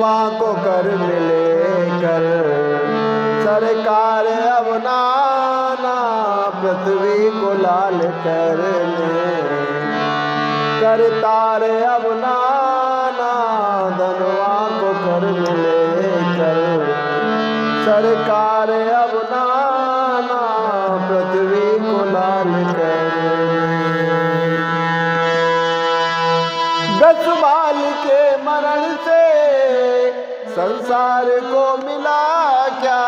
धनवा को कर मिले कर, सरकार अब नाना पृथ्वी को लाल करने, करतार अब नाना धनवा को कर मिले कर, सरकार अब नाना पृथ्वी को लाल करने। 10 बाल के मरण से संसार को मिला क्या,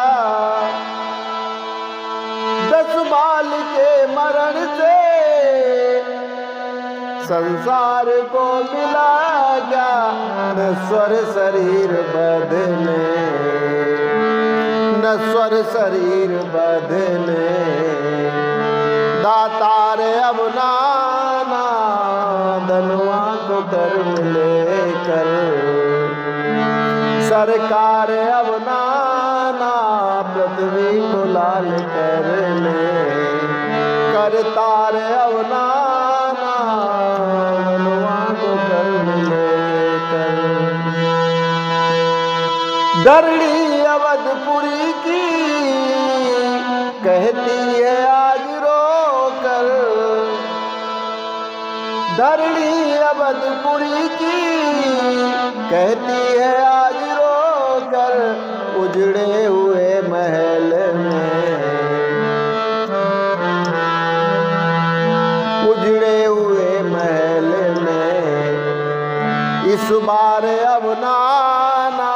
10 बाल के मरण से संसार को मिला क्या, नश्वर शरीर बदले, नश्वर शरीर बदले, दातार अब नाना धनवा को कर मिले कर, सरकार अब नाना पृथ्वी को लाल करने, करतार अब नाना धनवा को कर मिले कर। धरणी अवधपुरी की कहती है आज रो कर, धरणी अवधपुरी की कहती है आज रो कर, उजड़े हुए महल में, उजड़े हुए महल में, इस बार अब नाना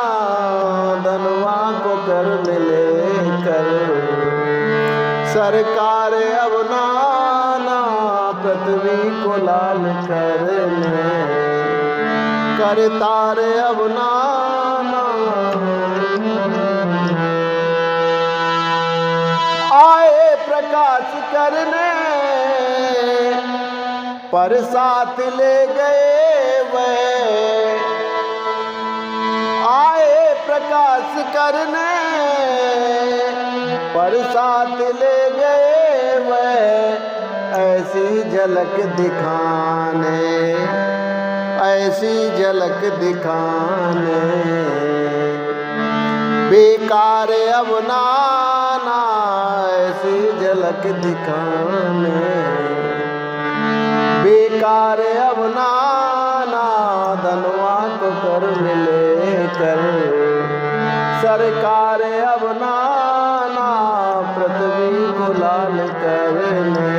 धनवा को कर मिले कर, सरकार अब नाना पृथ्वी को लाल करने, करतार अब नाना। आए प्रकाश करने पर साथ ले गए वह, आए प्रकाश करने पर साथ ले गए वह, ऐसी झलक दिखाने, ऐसी झलक दिखाने, बेकार अब नाना ऐसी झलक दिखाने, बेकार अब नाना धनवा को कर मिले कर, सरकार अब नाना पृथ्वी को लाल करने,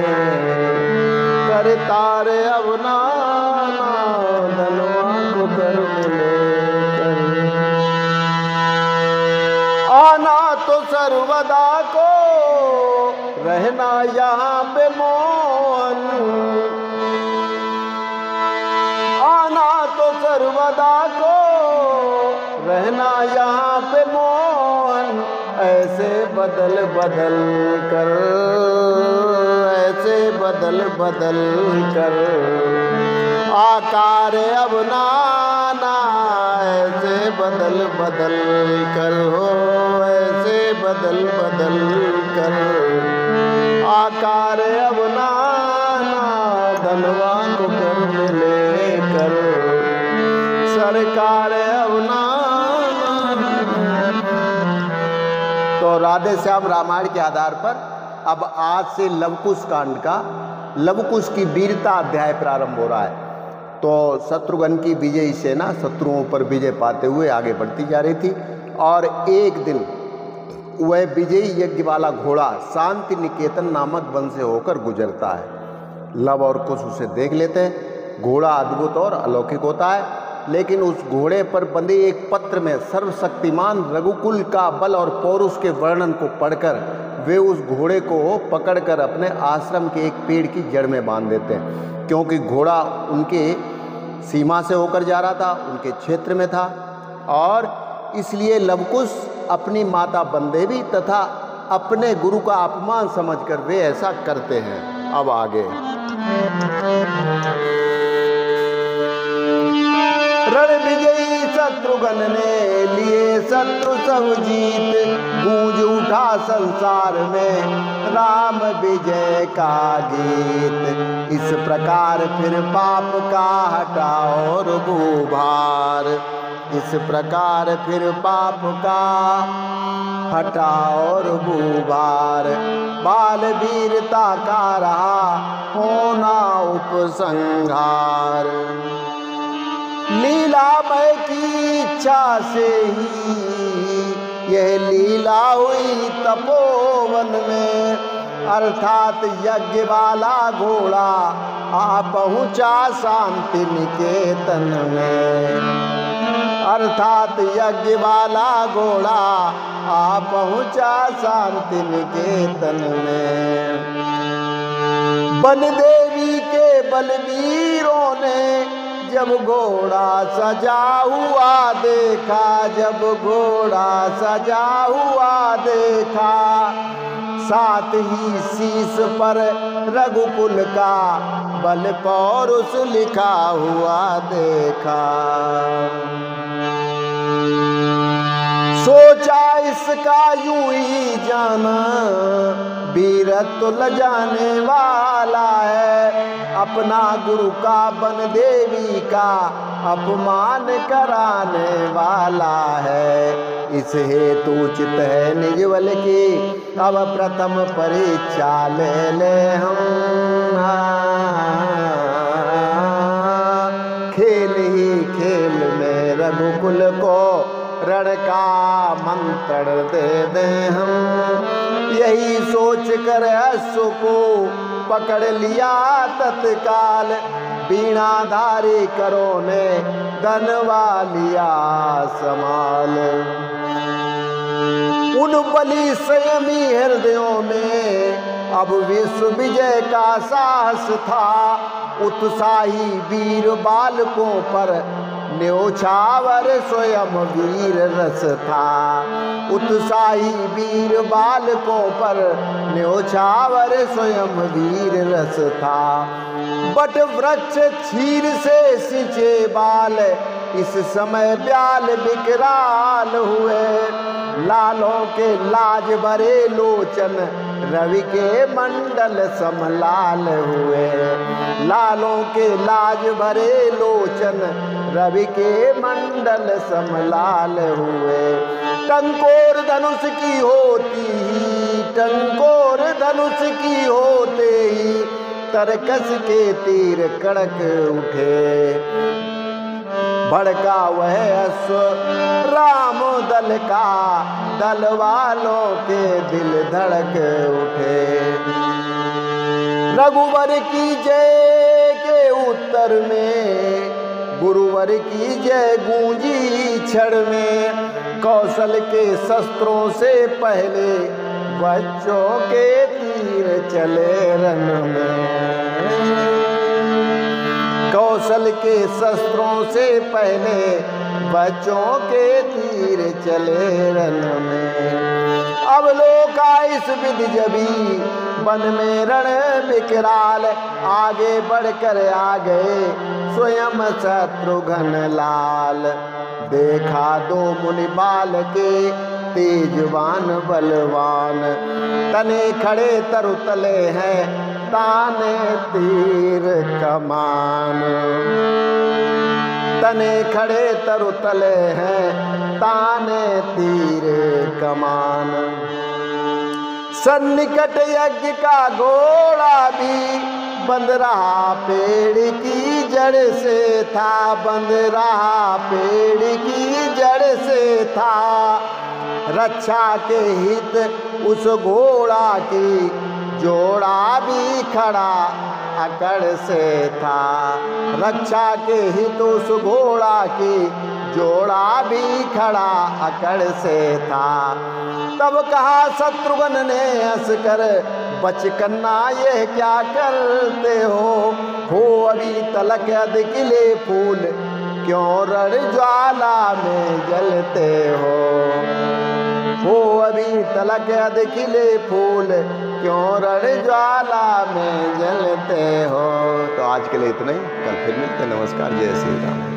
करतार अब नाना धनवा को कर मिले कर। आना तो सर्वदा को रहना यहाँ पे मौन, आना तो सर्वदा को रहना यहाँ पे मौन, ऐसे बदल बदल कर, ऐसे बदल बदल कर, आकार अब नाना ऐसे बदल बदल कर हो, ऐसे बदल बदल कर, आकार अब नाना धनवा को कर मिले कर, सरकार अब नाना। तो राधे श्याम रामायण के आधार पर अब आज से लवकुश कांड का, लवकुश की वीरता अध्याय प्रारंभ हो रहा है। तो शत्रुघ्न की विजयी सेना शत्रुओं पर विजय पाते हुए आगे बढ़ती जा रही थी, और एक दिन वह विजयी यज्ञ वाला घोड़ा शांति निकेतन नामक वन से होकर गुजरता है। लव और कुश उसे देख लेते हैं। घोड़ा अद्भुत और अलौकिक होता है, लेकिन उस घोड़े पर बंधे एक पत्र में सर्वशक्तिमान रघुकुल का बल और पौरुष के वर्णन को पढ़कर वे उस घोड़े को पकड़कर अपने आश्रम के एक पेड़ की जड़ में बांध देते हैं, क्योंकि घोड़ा उनके सीमा से होकर जा रहा था, उनके क्षेत्र में था, और इसलिए लवकुश अपनी माता बंदेवी तथा अपने गुरु का अपमान समझकर वे ऐसा करते हैं। अब आगे रण विजयी शत्रुघ्न ने लिए शत्रु सब जीत, गूंज उठा संसार में राम विजय का गीत। इस प्रकार फिर पाप का हटा और भूभार, इस प्रकार फिर पाप का हटा और भूभार, बाल वीरता का रहा होना उपसंहार। लीलामय की इच्छा से ही यह लीला हुई तपोवन में, अर्थात यज्ञ वाला घोड़ा आ पहुँचा शांति निकेतन में, अर्थात यज्ञ वाला घोड़ा आ पहुँचा शांति निकेतन में। वन देवी के बलवीरों ने जब घोड़ा सजा हुआ देखा, जब घोड़ा सजा हुआ देखा, साथ ही शीश पर रघुकुल का बल पौरुष लिखा हुआ देखा। सोचा इसका यूं ही जाना वीरत्व लजाने वाला है, अपना गुरु का वन देवी का अपमान कराने वाला है। इस हेतु उचित है निज बल की अब प्रथम परीक्षा ले ले हम, खेल ही खेल में रघुकुल को रण का मंत्र दे दे हम। यही सोच कर अश्व को पकड़ लिया तत्काल, बीणाधारी करो ने धनवा लिया समाल। उन बलि संयमी हृदयों में अब विश्व विजय का साहस था, उत्साही वीर बालकों पर न्योछावर स्वयं वीर रस था, उत्साही वीर बालकों पर न्योछावर स्वयं वीर रस था। बट वृक्ष क्षीर से सिंचे बाल, इस समय ब्याल विकराल हुए, लालों के लाज भरे लोचन रवि के मंडल समलाल हुए, लालों के लाज भरे लोचन रवि के मंडल समलाल हुए। टंकोर धनुष की होती ही, टंकोर धनुष की होते ही तरकस के तीर कड़क उठे, भड़का वह अश्व राम दल का, दल वालों के दिल धड़क उठे। रघुवर की जय के उत्तर में गुरुवर की जय गूंजी क्षण में, कौशल के शस्त्रों से पहले बच्चों के तीर चले रन में, कौशल के शस्त्रों से पहले बच्चों के तीर चले रन में। अब लोका इस विधि जबी वन में रण विकराल, आगे बढ़कर आ गए स्वयं शत्रुघ्न लाल। देखा दो मुनि बाल के तेजवान बलवान, तने खड़े तरुतले हैं ताने तीर कमान, तने खड़े तरुतले हैं ताने तीर कमान। सन्निकट यज्ञ का घोड़ा भी बंध रहा पेड़ की जड़ से था, बंध रहा पेड़ की जड़ से था। रक्षा के हित उस घोड़ा की जोड़ा भी खड़ा अकड़ से था, रक्षा के हित उस घोड़ा की जोड़ा भी खड़ा अकड़ से था। तब कहा शत्रुघ्न ने हंस कर, बचकन्ना यह क्या करते हो अभी तलक अधकिले फूल, क्यों रण ज्वाला में जलते हो अभी तलक अधकिले फूल, क्यों रण ज्वाला में जलते हो। तो आज के लिए इतना ही, कल फिर मिलते हैं। नमस्कार, जय श्री राम।